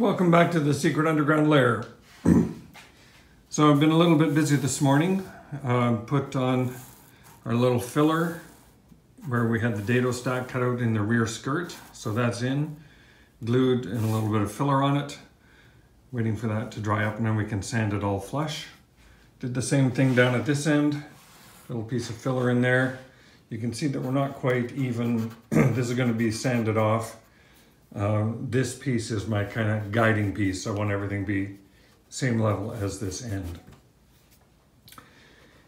Welcome back to the secret underground lair. So I've been a little bit busy this morning. Put on our little filler where we had the dado stack cut out in the rear skirt. So that's in, glued, and a little bit of filler on it. Waiting for that to dry up and then we can sand it all flush. Did the same thing down at this end. Little piece of filler in there. You can see that we're not quite even. This is going to be sanded off. This piece is my kind of guiding piece. I want everything to be same level as this end.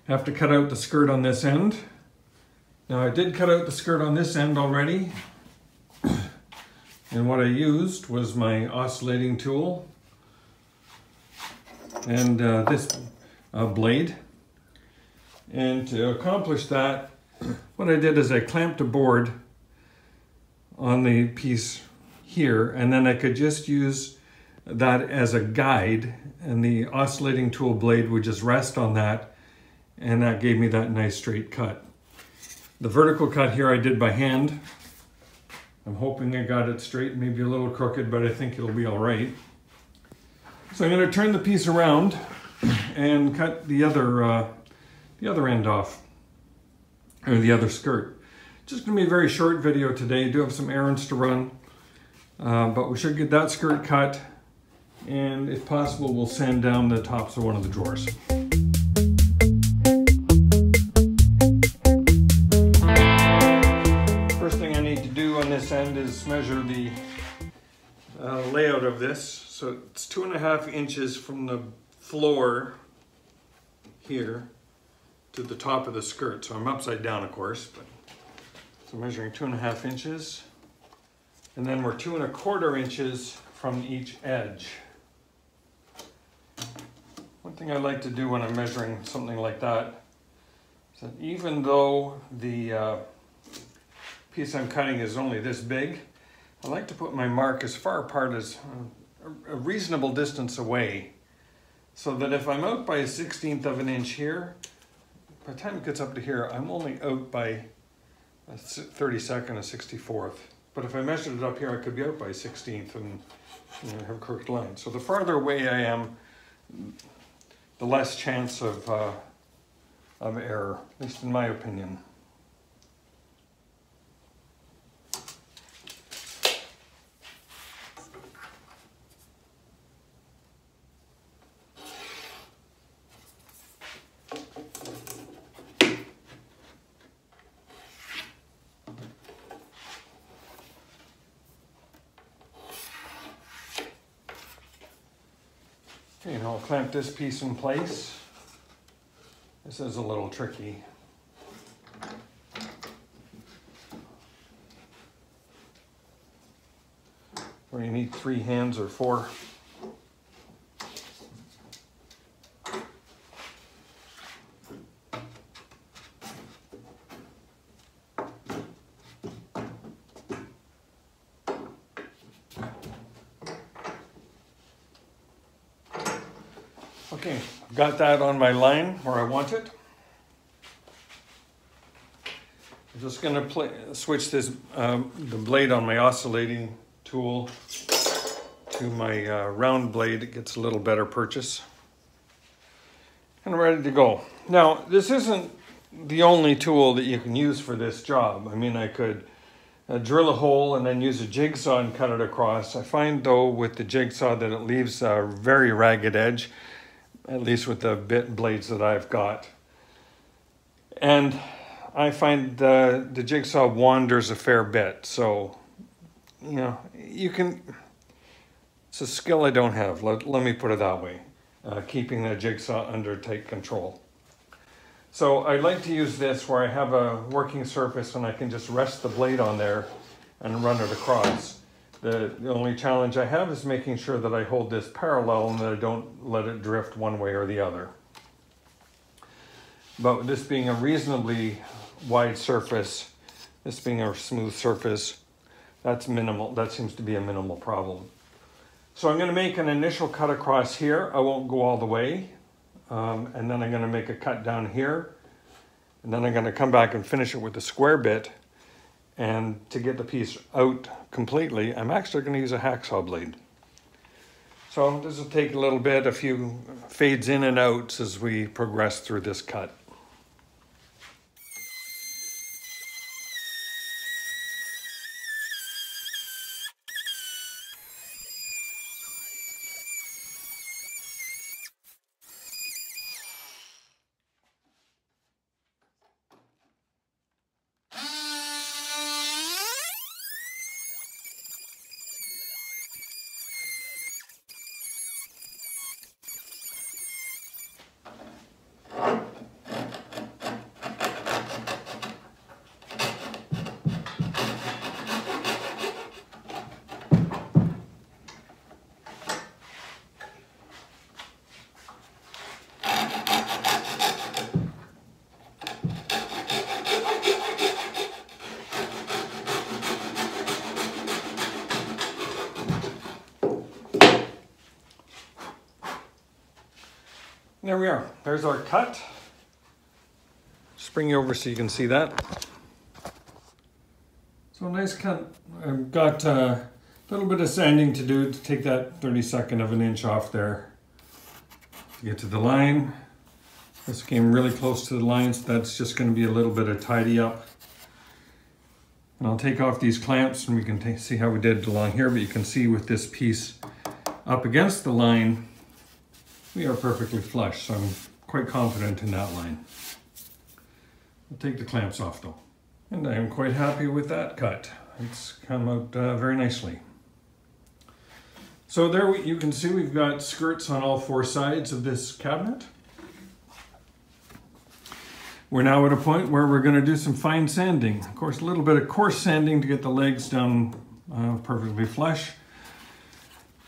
Have to cut out the skirt on this end. Now I did cut out the skirt on this end already. And what I used was my oscillating tool and this blade. And to accomplish that, what I did is I clamped a board on the piece here, and then I could just use that as a guide, and the oscillating tool blade would just rest on that, and that gave me that nice straight cut. The vertical cut here I did by hand. I'm hoping I got it straight, maybe a little crooked, but I think it'll be all right. So I'm going to turn the piece around and cut the other end off, or the other skirt. Just going to be a very short video today. I do have some errands to run. But we should get that skirt cut, and if possible we'll sand down the tops of one of the drawers. First thing I need to do on this end is measure the layout of this. So it's 2.5 inches from the floor here to the top of the skirt. So I'm upside down, of course, but so measuring 2.5 inches. And then we're 2¼ inches from each edge. One thing I like to do when I'm measuring something like that is that even though the piece I'm cutting is only this big, I like to put my mark as far apart as a reasonable distance away, so that if I'm out by 1/16 of an inch here, by the time it gets up to here, I'm only out by a 32nd, a 64th. But if I measured it up here, I could be out by 1/16 and have a crooked line. So the farther away I am, the less chance of error, at least in my opinion. Okay, now I'll clamp this piece in place. This is a little tricky. Where you need 3 hands or 4. Okay, I've got that on my line where I want it. I'm just going to switch this the blade on my oscillating tool to my round blade. It gets a little better purchase. And I'm ready to go. Now, this isn't the only tool that you can use for this job. I mean, I could drill a hole and then use a jigsaw and cut it across. I find, though, with the jigsaw that it leaves a very ragged edge, at least with the bit blades that I've got. And I find the jigsaw wanders a fair bit. So, you know, it's a skill I don't have. Let me put it that way. Keeping the jigsaw under tight control. So I like to use this where I have a working surface and I can just rest the blade on there and run it across. The only challenge I have is making sure that I hold this parallel and that I don't let it drift one way or the other. But this being a reasonably wide surface, this being a smooth surface, that's minimal. That seems to be a minimal problem. So I'm going to make an initial cut across here. I won't go all the way. And then I'm going to make a cut down here. And then I'm going to come back and finish it with a square bit. And to get the piece out completely, I'm actually going to use a hacksaw blade. So this will take a little bit, a few fades in and outs as we progress through this cut. There we are. There's our cut. Just bring you over so you can see that. So nice cut. I've got a little bit of sanding to do to take that 32nd of an inch off there. To get to the line. This came really close to the line, so that's just going to be a little bit of tidy up. And I'll take off these clamps and we can see how we did along here, but you can see with this piece up against the line, we are perfectly flush, so I'm quite confident in that line. I'll take the clamps off though. And I am quite happy with that cut. It's come out very nicely. So there you can see we've got skirts on all four sides of this cabinet. We're now at a point where we're going to do some fine sanding. Of course, a little bit of coarse sanding to get the legs down perfectly flush.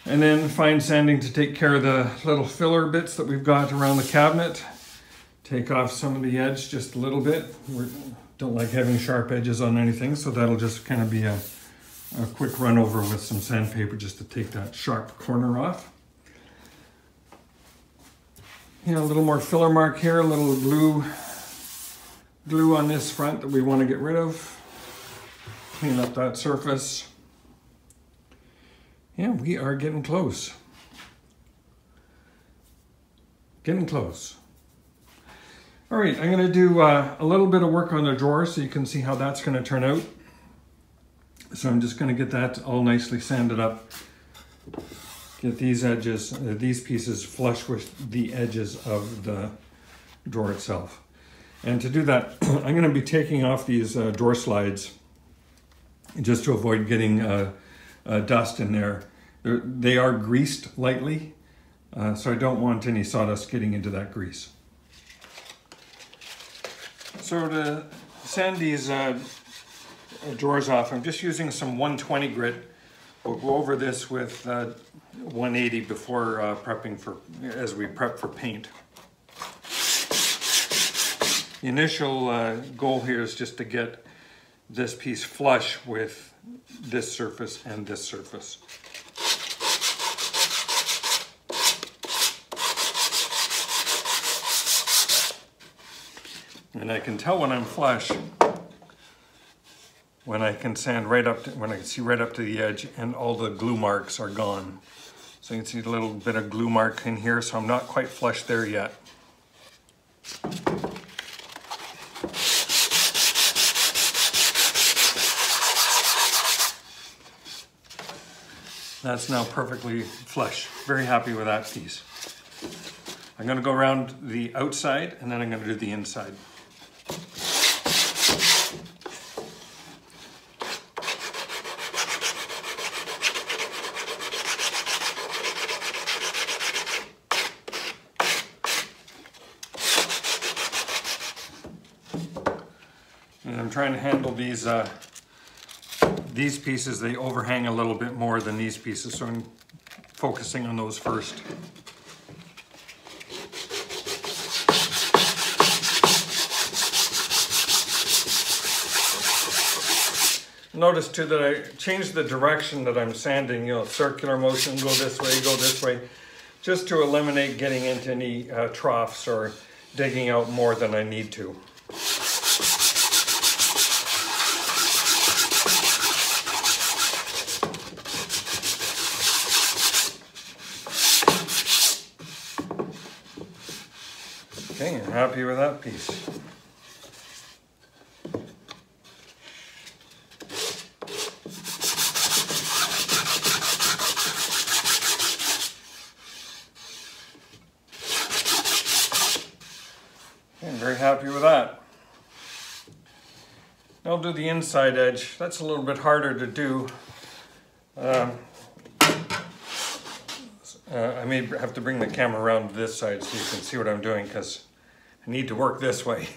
And then fine sanding to take care of the little filler bits that we've got around the cabinet. Take off some of the edge just a little bit. We don't like having sharp edges on anything, so that'll just kind of be a quick run over with some sandpaper just to take that sharp corner off. You know, a little more filler mark here, a little glue on this front that we want to get rid of. Clean up that surface. Yeah, we are getting close. Getting close. All right, I'm going to do a little bit of work on the drawer so you can see how that's going to turn out. So I'm just going to get that all nicely sanded up. Get these edges, these pieces flush with the edges of the drawer itself. And to do that, I'm going to be taking off these drawer slides just to avoid getting dust in there. They are greased lightly, so I don't want any sawdust getting into that grease. So to sand these drawers off, I'm just using some 120 grit. We'll go over this with 180 before prepping for, as we prep for paint. The initial goal here is just to get this piece flush with this surface and this surface. And I can tell when I'm flush when I can sand right up to, when I can see right up to the edge and all the glue marks are gone. So you can see a little bit of glue mark in here, so I'm not quite flush there yet. That's now perfectly flush. Very happy with that piece. I'm going to go around the outside and then I'm going to do the inside. And I'm trying to handle these pieces, they overhang a little bit more than these pieces, so I'm focusing on those first. Notice too that I changed the direction that I'm sanding, you know, circular motion, go this way, just to eliminate getting into any troughs or digging out more than I need to. Okay, I'm happy with that piece. Okay, I'm very happy with that. I'll do the inside edge. That's a little bit harder to do. I may have to bring the camera around to this side so you can see what I'm doing, because I need to work this way.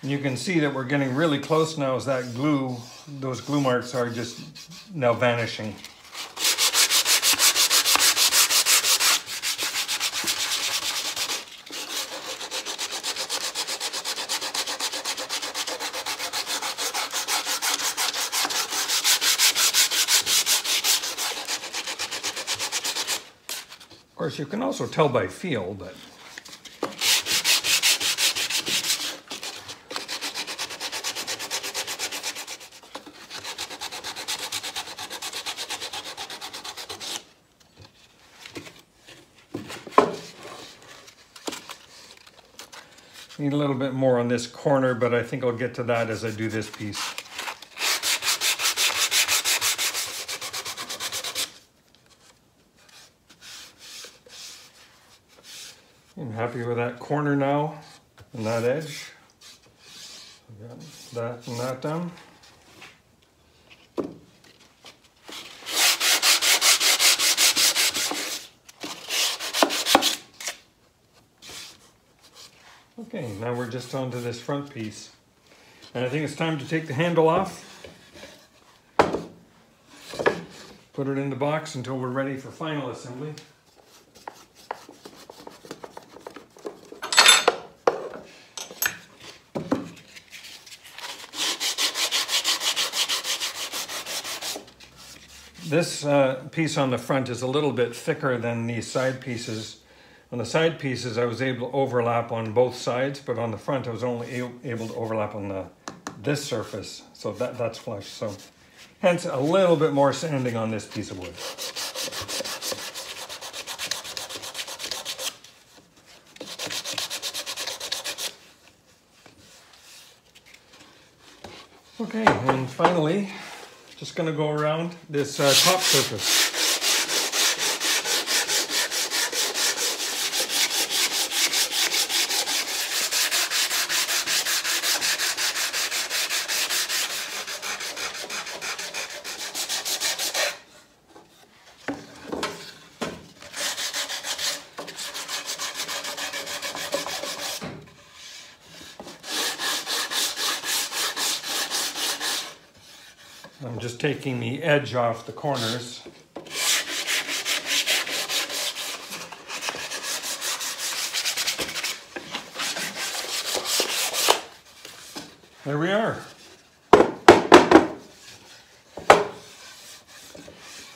And you can see that we're getting really close now as that glue, those glue marks are just now vanishing. Of course, you can also tell by feel, but need a little bit more on this corner, but I think I'll get to that as I do this piece. I'm happy with that corner now and that edge. Got that and that done. Okay, now we're just onto this front piece. And I think it's time to take the handle off. Put it in the box until we're ready for final assembly. This piece on the front is a little bit thicker than these side pieces. On the side pieces, I was able to overlap on both sides, but on the front, I was only able to overlap on this surface, so that's flush. So, hence a little bit more sanding on this piece of wood. Okay, and finally, just going to go around this top surface. I'm just taking the edge off the corners. There we are.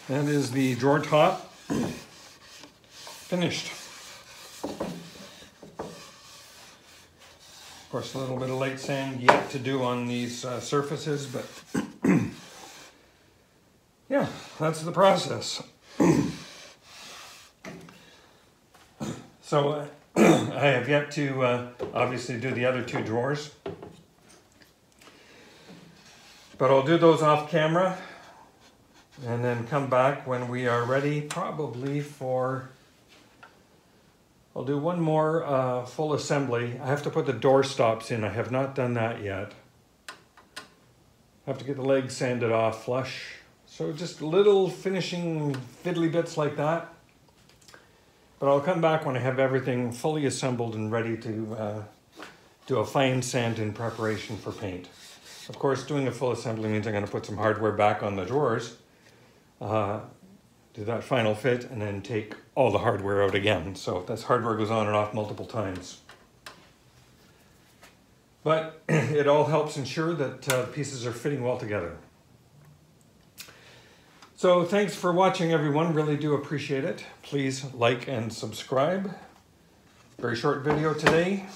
That is the drawer top finished. Of course, a little bit of light sand yet to do on these surfaces, but yeah, that's the process. So I have yet to obviously do the other two drawers, but I'll do those off camera and then come back when we are ready, probably for, I'll do one more full assembly. I have to put the door stops in. I have not done that yet. I have to get the legs sanded off flush. So just little finishing fiddly bits like that. But I'll come back when I have everything fully assembled and ready to do a fine sand in preparation for paint. Of course, doing a full assembly means I'm going to put some hardware back on the drawers, do that final fit, and then take all the hardware out again. So this hardware goes on and off multiple times. But it all helps ensure that pieces are fitting well together. So thanks for watching, everyone. Really do appreciate it. Please like and subscribe. Very short video today,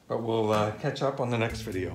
but but we'll catch up on the next video.